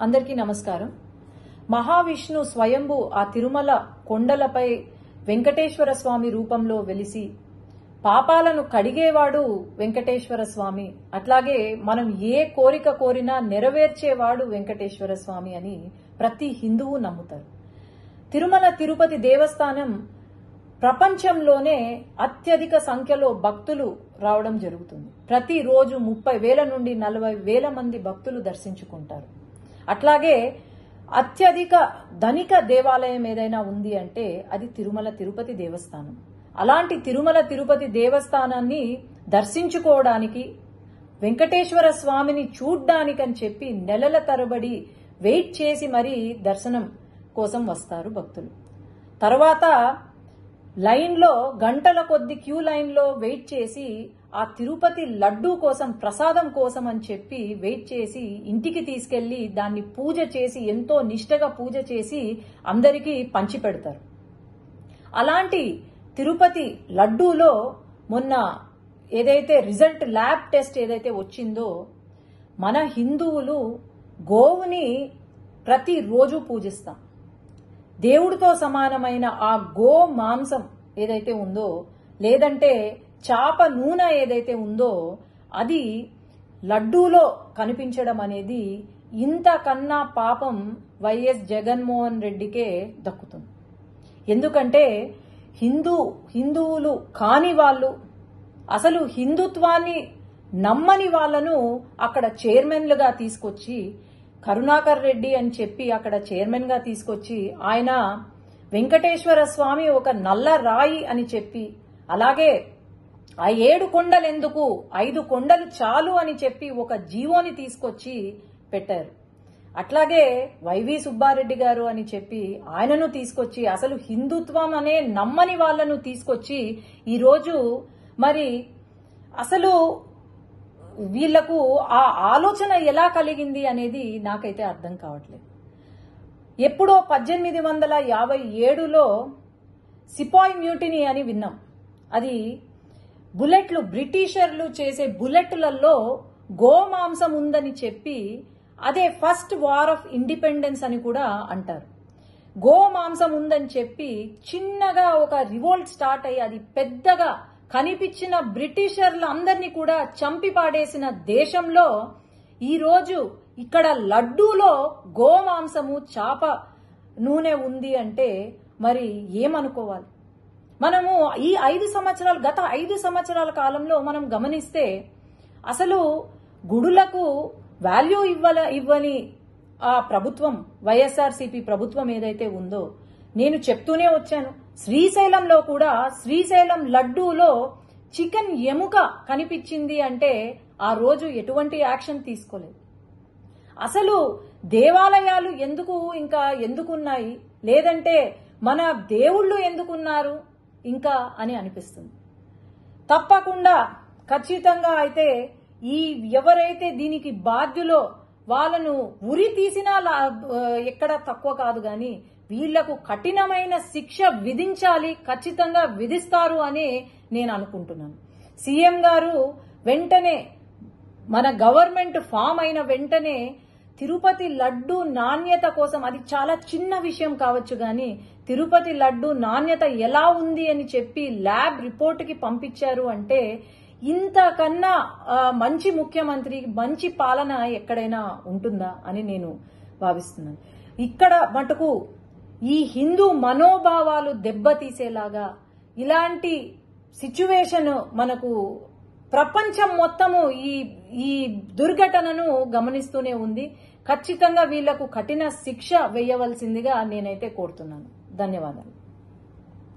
అందరికీ నమస్కారం. మహావిష్ణు స్వయంభు ఆ తిరుమల కొండలపై వెంకటేశ్వర స్వామి రూపంలో వెలిసి పాపాలను కడిగేవాడు వెంకటేశ్వర స్వామి, అట్లాగే మనం ఏ కోరిక కోరినా నెరవేర్చేవాడు వెంకటేశ్వర స్వామి అని ప్రతి హిందువు నమ్ముతారు. తిరుమల తిరుపతి దేవస్థానం ప్రపంచంలోనే అత్యధిక సంఖ్యలో భక్తులు రావడం జరుగుతుంది. ప్రతిరోజు 30,000 నుండి 40,000 మంది భక్తులు దర్శించుకుంటారు. అట్లాగే అత్యధిక ధనిక దేవాలయం ఏదైనా ఉంది అంటే అది తిరుమల తిరుపతి దేవస్థానం. అలాంటి తిరుమల తిరుపతి దేవస్థానాన్ని దర్శించుకోవడానికి, వెంకటేశ్వర స్వామిని చూడ్డానికని చెప్పి నెలల తరబడి వెయిట్ చేసి మరీ దర్శనం కోసం వస్తారు భక్తులు. తర్వాత లైన్లో గంటల కొద్ది క్యూ లైన్లో వెయిట్ చేసి ఆ తిరుపతి లడ్డూ కోసం, ప్రసాదం కోసం అని చెప్పి వెయిట్ చేసి ఇంటికి తీసుకెళ్లి దాన్ని పూజ చేసి, ఎంతో నిష్టగా పూజ చేసి అందరికీ పంచి పెడతారు. అలాంటి తిరుపతి లడ్డూలో మొన్న ఏదైతే రిజల్ట్ ల్యాబ్ టెస్ట్ ఏదైతే వచ్చిందో, మన హిందువులు గోవుని ప్రతిరోజు పూజిస్తాం. దేవుడితో సమానమైన ఆ గో మాంసం ఏదైతే ఉందో, లేదంటే చాప నూనె ఏదైతే ఉందో, అది లడ్డూలో కనిపించడం అనేది ఇంతకన్నా పాపం వైఎస్ జగన్మోహన్ రెడ్డికే దక్కుతుంది. ఎందుకంటే హిందువులు కాని వాళ్ళు, అసలు హిందుత్వాన్ని నమ్మని వాళ్లను అక్కడ చైర్మన్లుగా తీసుకొచ్చి, కరుణాకర్ రెడ్డి అని చెప్పి అక్కడ చైర్మన్ గా తీసుకొచ్చి, ఆయన వెంకటేశ్వర స్వామి ఒక నల్ల రాయి అని చెప్పి, అలాగే ఆ 7 కొండలు ఎందుకు, 5 కొండలు చాలు అని చెప్పి ఒక జీవోని తీసుకొచ్చి పెట్టారు. అట్లాగే వైవి సుబ్బారెడ్డి గారు అని చెప్పి ఆయనను తీసుకొచ్చి, అసలు హిందుత్వం అనే నమ్మని వాళ్లను తీసుకొచ్చి ఈరోజు మరి అసలు వీళ్లకు ఆ ఆలోచన ఎలా కలిగింది అనేది నాకైతే అర్థం కావట్లేదు. ఎప్పుడో 1857లో సిపాయ్ మ్యూటినీ అని విన్నాం. అది బుల్లెట్లు, బ్రిటిషర్లు చేసే బుల్లెట్లలో గోమాంసం ఉందని చెప్పి, అదే ఫస్ట్ వార్ ఆఫ్ ఇండిపెండెన్స్ అని కూడా అంటారు. గోమాంసం ఉందని చెప్పి చిన్నగా ఒక రివోల్ట్ స్టార్ట్ అయ్యి అది పెద్దగా కనిపించిన బ్రిటిషర్లు అందరినీ కూడా చంపి పాడేసిన దేశంలో ఈరోజు ఇక్కడ లడ్డూలో గోమాంసము, చాప నూనె ఉంది అంటే మరి ఏమనుకోవాలి? మనము ఈ గత 5 సంవత్సరాల కాలంలో మనం గమనిస్తే అసలు గుడులకు వాల్యూ ఇవ్వని ఆ ప్రభుత్వం, వైఎస్ఆర్సీపీ ప్రభుత్వం ఏదైతే ఉందో, నేను చెప్తూనే వచ్చాను. శ్రీశైలంలో కూడా శ్రీశైలం లడ్డూలో చికెన్ ఎముక కనిపించింది అంటే ఆ రోజు ఎటువంటి యాక్షన్ తీసుకోలేదు. అసలు దేవాలయాలు ఎందుకున్నాయి, లేదంటే మన దేవుళ్ళు ఎందుకున్నారు ఇంకా అని అనిపిస్తుంది. తప్పకుండా ఖచ్చితంగా అయితే ఎవరైతే దీనికి బాధ్యులో వాళ్ళను ఉరి తీసినా ఎక్కడ తక్కువ కాదు, గాని వీళ్లకు కఠినమైన శిక్ష విధించాలి, ఖచ్చితంగా విధిస్తారు అని నేను అనుకుంటున్నాను. సీఎం గారు వెంటనే, మన గవర్నమెంట్ ఫామ్ అయిన వెంటనే తిరుపతి లడ్డు నాణ్యత కోసం, అది చాలా చిన్న విషయం కావచ్చు గాని తిరుపతి లడ్డు నాణ్యత ఎలా ఉంది అని చెప్పి ల్యాబ్ రిపోర్ట్కి పంపించారు అంటే ఇంతకన్నా మంచి ముఖ్యమంత్రి, మంచి పాలన ఎక్కడైనా ఉంటుందా అని నేను భావిస్తున్నాను. ఇక్కడ మటుకు ఈ హిందూ మనోభావాలు దెబ్బతీసేలాగా ఇలాంటి సిచ్యువేషన్ మనకు ప్రపంచం మొత్తము ఈ దుర్ఘటనను గమనిస్తూనే ఉంది. ఖచ్చితంగా వీళ్లకు కఠిన శిక్ష వేయవలసిందిగా నేనైతే కోరుతున్నాను. ధన్యవాదాలు.